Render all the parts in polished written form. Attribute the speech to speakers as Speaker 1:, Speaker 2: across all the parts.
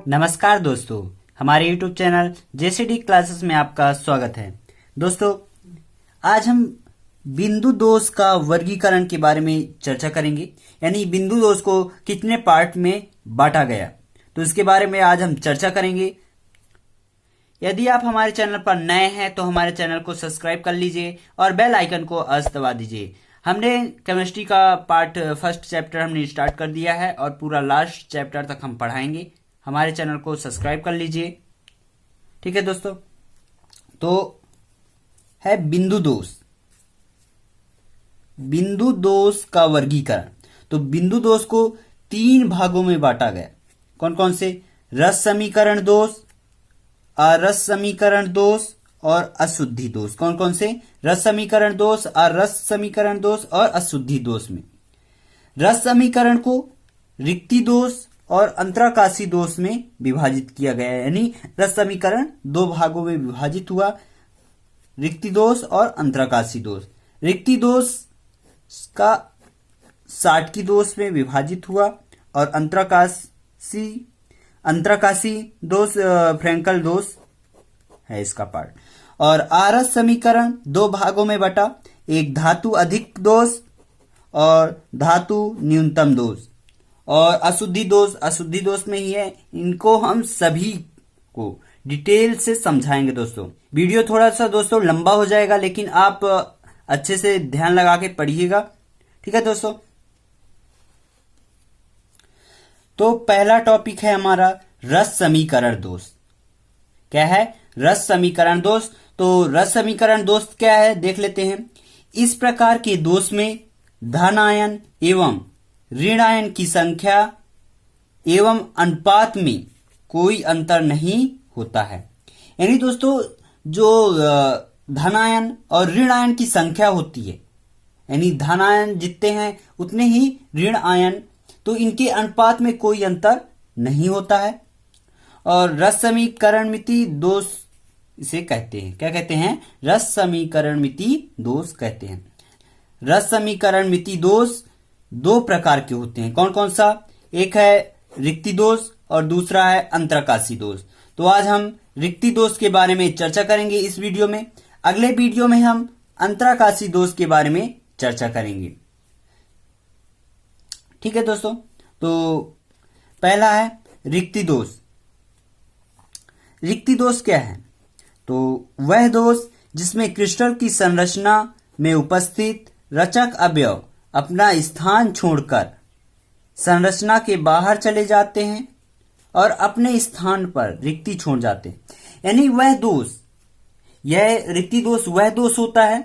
Speaker 1: नमस्कार दोस्तों, हमारे YouTube चैनल जेसीडी क्लासेस में आपका स्वागत है। दोस्तों, आज हम बिंदु दोष का वर्गीकरण के बारे में चर्चा करेंगे, यानी बिंदु दोष को कितने पार्ट में बांटा गया, तो इसके बारे में आज हम चर्चा करेंगे। यदि आप हमारे चैनल पर नए हैं तो हमारे चैनल को सब्सक्राइब कर लीजिए और बेल आइकन को अवश्य दबा दीजिए। हमने केमिस्ट्री का पार्ट फर्स्ट चैप्टर हमने स्टार्ट कर दिया है और पूरा लास्ट चैप्टर तक हम पढ़ाएंगे। हमारे चैनल को सब्सक्राइब कर लीजिए, ठीक है दोस्तों। तो है बिंदु दोष। बिंदु दोष का वर्गीकरण। तो बिंदु दोष को 3 भागों में बांटा गया। कौन कौन से? रस समीकरण दोष, अरस समीकरण दोष और अशुद्धि दोष। कौन कौन से? रस समीकरण दोष, अरस समीकरण दोष और अशुद्धि दोष में रस समीकरण को रिक्ति दोष और अंतराकाशी दोष में विभाजित किया गया है, यानी रस समीकरण 2 भागों में विभाजित हुआ, रिक्ति दोष और अंतराकाशी दोष। रिक्ति दोष का साटकी दोष में विभाजित हुआ और अंतराकाशी दोष फ्रैंकल दोष है इसका पार्ट। और आरस समीकरण 2 भागों में बटा, एक धातु अधिक दोष और धातु न्यूनतम दोष। और अशुद्धि दोष में ही है। इनको हम सभी को डिटेल से समझाएंगे दोस्तों। वीडियो थोड़ा सा दोस्तों लंबा हो जाएगा, लेकिन आप अच्छे से ध्यान लगा के पढ़िएगा, ठीक है दोस्तों। तो पहला टॉपिक है हमारा रस समीकरण दोष। क्या है? रस समीकरण दोष। तो रस समीकरण दोष क्या है देख लेते हैं। इस प्रकार के दोष में धन आयन एवं ऋण आयन की संख्या एवं अनुपात में कोई अंतर नहीं होता है। यानी दोस्तों, जो धन आयन और ऋण आयन की संख्या होती है, यानी धन आयन जितने हैं उतने ही ऋण आयन, तो इनके अनुपात में कोई अंतर नहीं होता है। और रस समीकरण मिति दोष इसे कहते हैं। क्या कहते हैं? रस समीकरण मिति दोष कहते हैं। रस समीकरण मिति दोष 2 प्रकार के होते हैं। कौन कौन सा? एक है रिक्ति दोष और दूसरा है अंतराकाशी दोष। तो आज हम रिक्ति दोष के बारे में चर्चा करेंगे इस वीडियो में। अगले वीडियो में हम अंतराकाशी दोष के बारे में चर्चा करेंगे, ठीक है दोस्तों। तो पहला है रिक्ति दोष। रिक्ति दोष क्या है? तो वह दोष जिसमें क्रिस्टल की संरचना में उपस्थित रचक अवयव अपना स्थान छोड़कर संरचना के बाहर चले जाते हैं और अपने स्थान पर रिक्ति छोड़ जाते हैं। यानी यह रिक्ति दोष वह दोष होता है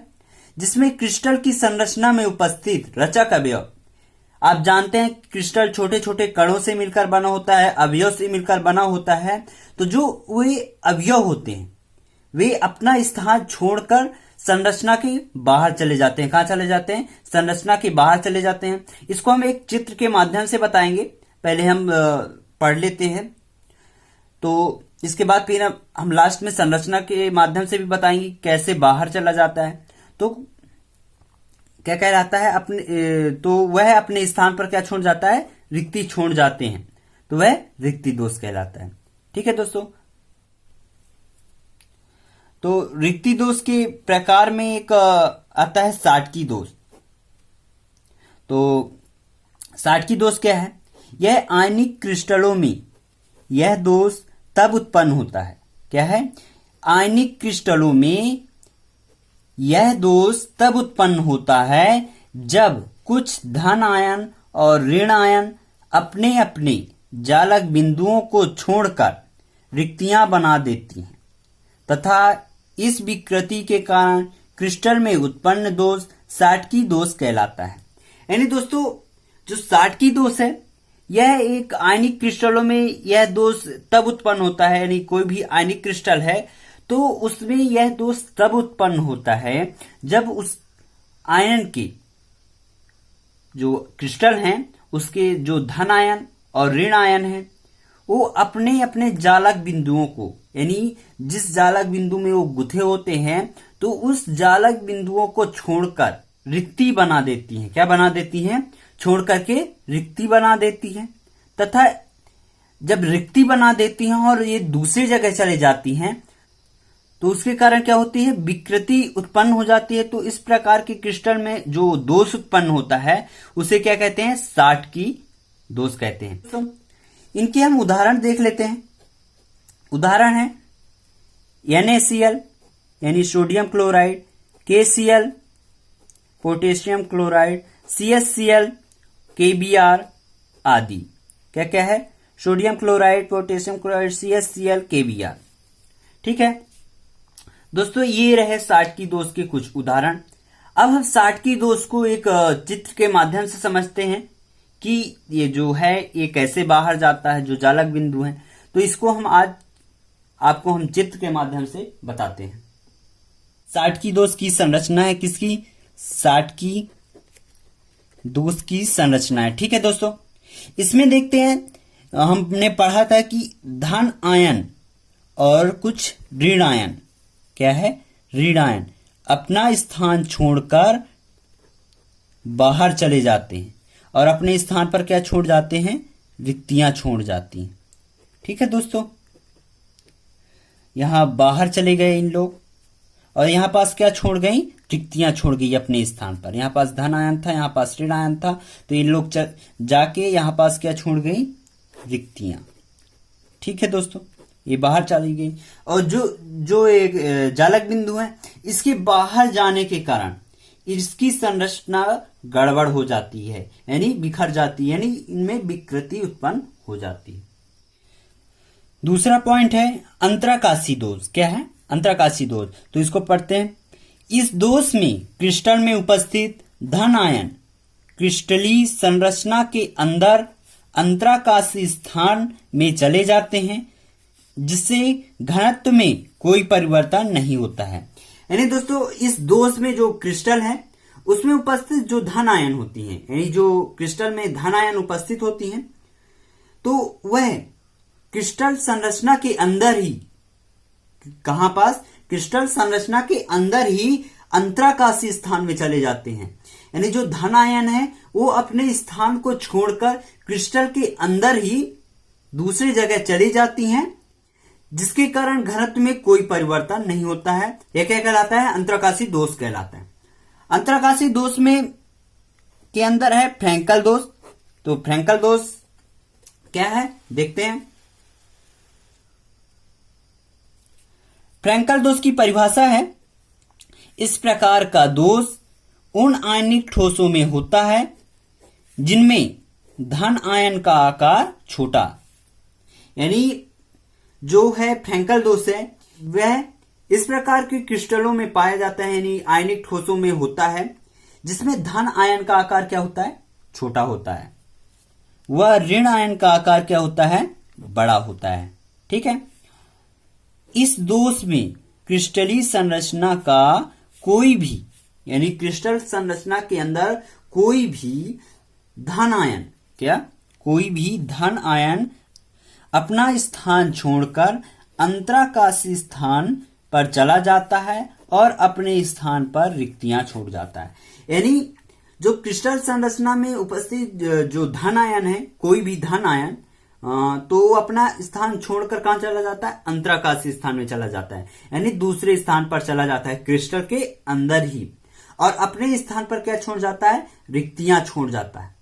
Speaker 1: जिसमें क्रिस्टल की संरचना में उपस्थित रचक अवयव, आप जानते हैं क्रिस्टल छोटे छोटे कणों से मिलकर बना होता है, अवयव से मिलकर बना होता है। तो जो वे अवयव होते हैं वे अपना स्थान छोड़कर संरचना के बाहर चले जाते हैं। कहां चले जाते हैं? संरचना के बाहर चले जाते हैं। इसको हम एक चित्र के माध्यम से बताएंगे। पहले हम पढ़ लेते हैं, तो इसके बाद फिर हम लास्ट में संरचना के माध्यम से भी बताएंगे कैसे बाहर चला जाता है। तो क्या कहलाता है? तो वह अपने स्थान पर क्या छोड़ जाता है? रिक्ति छोड़ जाते हैं, तो वह रिक्ति दोष कहलाता है, ठीक है दोस्तों। तो रिक्ति दोष के प्रकार में एक आता है साटकी दोष। तो साटकी दोष क्या है? यह आयनिक क्रिस्टलों में यह दोष तब उत्पन्न होता है। क्या है? आयनिक क्रिस्टलों में यह दोष तब उत्पन्न होता है जब कुछ धन आयन और ऋण आयन अपने अपने जालक बिंदुओं को छोड़कर रिक्तियां बना देती हैं तथा इस विकृति के कारण क्रिस्टल में उत्पन्न दोष साटकी दोष कहलाता है। यानी दोस्तों, जो साटकी दोष है यह एक आयनिक क्रिस्टलों में यह दोष तब उत्पन्न होता है, यानी कोई भी आयनिक क्रिस्टल है तो उसमें यह दोष तब उत्पन्न होता है जब उस आयन के जो क्रिस्टल हैं उसके जो धन आयन और ऋण आयन हैं वो अपने अपने जालक बिंदुओं को, यानी जिस जालक बिंदु में वो गुथे होते हैं, तो उस जालक बिंदुओं को छोड़कर रिक्ति बना देती हैं। क्या बना देती हैं? छोड़ करके रिक्ति बना देती हैं तथा जब रिक्ति बना देती हैं और ये दूसरी जगह चली जाती हैं तो उसके कारण क्या होती है, विकृति उत्पन्न हो जाती है। तो इस प्रकार के क्रिस्टल में जो दोष उत्पन्न होता है उसे क्या कहते हैं, साटकी दोष कहते हैं। तो इनके हम उदाहरण देख लेते हैं। उदाहरण है NaCl यानी sodium chloride, KCl potassium chloride, CaCl KBr आदि। क्या क्या है, sodium chloride, potassium chloride, CaCl KBr। ठीक है दोस्तों, ये रहे साटकी दोष के कुछ उदाहरण। अब हम साटकी दोष को एक चित्र के माध्यम से समझते हैं कि ये जो है ये कैसे बाहर जाता है, जो जालक बिंदु है। तो इसको हम आज आपको हम चित्र के माध्यम से बताते हैं। साटकी दोष की संरचना है किसकी, साटकी दोष की संरचना है। ठीक है दोस्तों, इसमें देखते हैं, हमने पढ़ा था कि धन आयन और कुछ ऋण आयन, क्या है, ऋण आयन अपना स्थान छोड़कर बाहर चले जाते हैं और अपने स्थान पर क्या छोड़ जाते हैं, रिक्तियां छोड़ जाती हैं। ठीक है दोस्तों, यहां बाहर चले गए इन लोग और यहां पास क्या छोड़ गई, रिक्तियां छोड़ गई अपने स्थान पर। यहां पास धन आयन था, यहां पास ऋण आयन था, तो इन लोग जाके यहां पास क्या छोड़ गई, रिक्तियां। ठीक है दोस्तों, ये बाहर चली गई। और जो एक जालक बिंदु है, इसके बाहर जाने के कारण इसकी संरचना गड़बड़ हो जाती है, यानी बिखर जाती है, यानी इनमें विकृति उत्पन्न हो जाती है। दूसरा पॉइंट है अंतराकाशी दोष। क्या है, अंतराकाशी दोष। तो इसको पढ़ते हैं। इस दोष में क्रिस्टल में उपस्थित धन आयन क्रिस्टलीय संरचना के अंदर अंतराकाशी स्थान में चले जाते हैं, जिससे घनत्व में कोई परिवर्तन नहीं होता है। यानी दोस्तों, इस दोष में जो क्रिस्टल है उसमें उपस्थित जो धन आयन होती हैं, यानी जो क्रिस्टल में धन आयन उपस्थित होती हैं, तो वह क्रिस्टल संरचना के अंदर ही, कहां पास, क्रिस्टल संरचना के अंदर ही अंतराकाशी स्थान में चले जाते हैं। यानी जो धन आयन है वो अपने स्थान को छोड़कर क्रिस्टल के अंदर ही दूसरी जगह चली जाती हैं, जिसके कारण घनत्व में कोई परिवर्तन नहीं होता है। यह क्या कहलाता है, अंतराकाशी दोष कहलाता है। अंतराकाशी दोष में के अंदर है फ्रैंकल दोष। तो फ्रैंकल दोष क्या है, देखते हैं। फ्रैंकल दोष की परिभाषा है, इस प्रकार का दोष उन आयनिक ठोसों में होता है जिनमें धन आयन का आकार छोटा, यानी जो है फ्रैंकल दोष है वह इस प्रकार के क्रिस्टलों में पाया जाता है, यानी आयनिक ठोसों में होता है जिसमें धन आयन का आकार क्या होता है, छोटा होता है। वह ऋण आयन का आकार क्या होता है, बड़ा होता है। ठीक है, इस दोष में क्रिस्टलीय संरचना का कोई भी, यानी क्रिस्टल संरचना के अंदर कोई भी धन आयन, क्या, कोई भी धन आयन अपना स्थान छोड़कर अंतराकाशी स्थान पर चला जाता है और अपने स्थान पर रिक्तियां छोड़ जाता है। यानी जो क्रिस्टल संरचना में उपस्थित जो धन आयन है, कोई भी धन आयन, तो वो अपना स्थान छोड़कर कहां चला जाता है, अंतराकाशी स्थान में चला जाता है, यानी दूसरे स्थान पर चला जाता है क्रिस्टल के अंदर ही, और अपने स्थान पर क्या छोड़ जाता है, रिक्तियां छोड़ जाता है।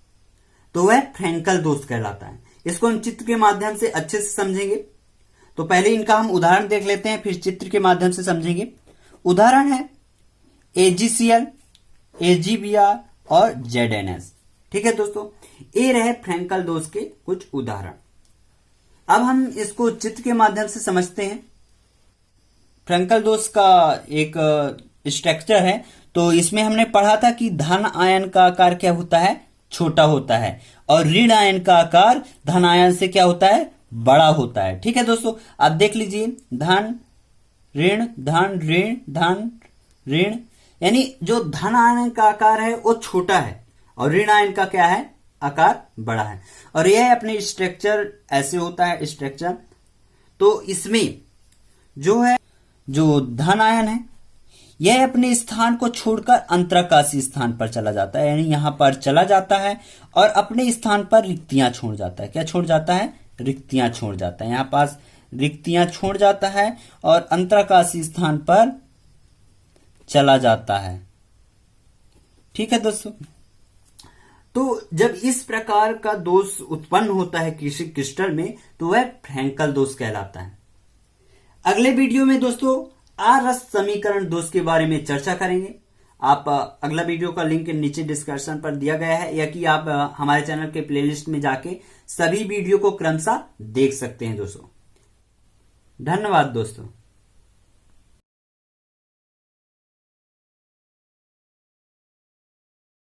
Speaker 1: तो वह फ्रैंकल दोष कहलाता है। इसको हम चित्र के माध्यम से अच्छे से समझेंगे। तो पहले इनका हम उदाहरण देख लेते हैं, फिर चित्र के माध्यम से समझेंगे। उदाहरण है AgCl, AgBr और ZnS। ठीक है दोस्तों, ये रहे फ्रैंकल दोष के कुछ उदाहरण। अब हम इसको चित्र के माध्यम से समझते हैं। फ्रैंकल दोष का एक स्ट्रक्चर है। तो इसमें हमने पढ़ा था कि धन आयन का आकार क्या होता है, छोटा होता है, और ऋण आयन का आकार धन आयन से क्या होता है, बड़ा होता है। ठीक है दोस्तों, आप देख लीजिए, धन ऋण धन ऋण धन ऋण, यानी जो धन आयन का आकार है वो छोटा है और ऋण आयन का क्या है, आकार बड़ा है। और यह अपने स्ट्रक्चर ऐसे होता है स्ट्रक्चर। तो इसमें जो है, जो धन आयन है यह अपने स्थान को छोड़कर अंतराकाशी स्थान पर चला जाता है, यानी यहां पर चला जाता है और अपने स्थान पर रिक्तियां छोड़ जाता है। क्या छोड़ जाता है, रिक्तियां छोड़ जाता है, यहां पास रिक्तियां छोड़ जाता है और अंतराकाशीय स्थान पर चला जाता है। ठीक है दोस्तों, तो जब इस प्रकार का दोष उत्पन्न होता है किसी क्रिस्टल में तो वह फ्रैंकल दोष कहलाता है। अगले वीडियो में दोस्तों आरस समीकरण दोष के बारे में चर्चा करेंगे। आप अगला वीडियो का लिंक नीचे डिस्क्रिप्शन पर दिया गया है, या कि आप हमारे चैनल के प्लेलिस्ट में जाके सभी वीडियो को क्रमशः देख सकते हैं दोस्तों। धन्यवाद दोस्तों।